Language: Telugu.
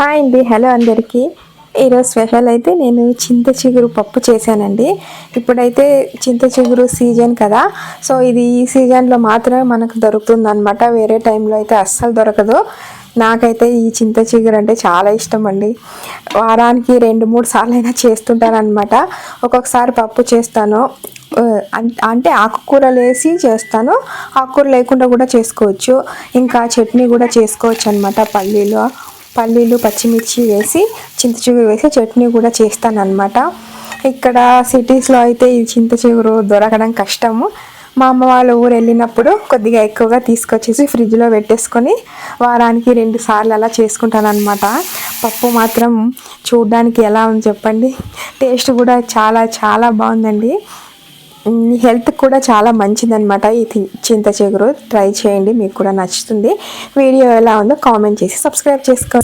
హాయ్ అండి, హలో అందరికీ. ఈరోజు స్పెషల్ అయితే నేను చింత చిగురు పప్పు చేశానండి. ఇప్పుడైతే చింత చిగురు సీజన్ కదా, సో ఇది ఈ సీజన్లో మాత్రమే మనకు దొరుకుతుంది అనమాట. వేరే టైంలో అయితే అస్సలు దొరకదు. నాకైతే ఈ చింత చిగురు అంటే చాలా ఇష్టం అండి. వారానికి 2-3 సార్లు అయినా చేస్తుంటాను అనమాట. ఒక్కొక్కసారి పప్పు చేస్తాను, అంటే ఆకుకూరలు వేసి చేస్తాను, ఆకుకూర లేకుండా కూడా చేసుకోవచ్చు. ఇంకా చట్నీ కూడా చేసుకోవచ్చు అనమాట. పల్లీలు పచ్చిమిర్చి వేసి చింత చిగురు వేసి చట్నీ కూడా చేస్తాను అనమాట. ఇక్కడ సిటీస్లో అయితే ఈ చింత చిగురు దొరకడం కష్టము. మా అమ్మ వాళ్ళ ఊరు వెళ్ళినప్పుడు కొద్దిగా ఎక్కువగా తీసుకొచ్చేసి ఫ్రిడ్జ్లో పెట్టేసుకొని వారానికి 2 సార్లు అలా చేసుకుంటాను అనమాట. పప్పు మాత్రం చూడడానికి ఎలా ఉంది చెప్పండి, టేస్ట్ కూడా చాలా చాలా బాగుందండి. హెల్త్ కూడా చాలా మంచిదన్నమాట ఈ చింత చిగురు. ట్రై చేయండి, మీకు కూడా నచ్చుతుంది. వీడియో ఎలా ఉందో కామెంట్ చేసి సబ్స్క్రైబ్ చేసుకో.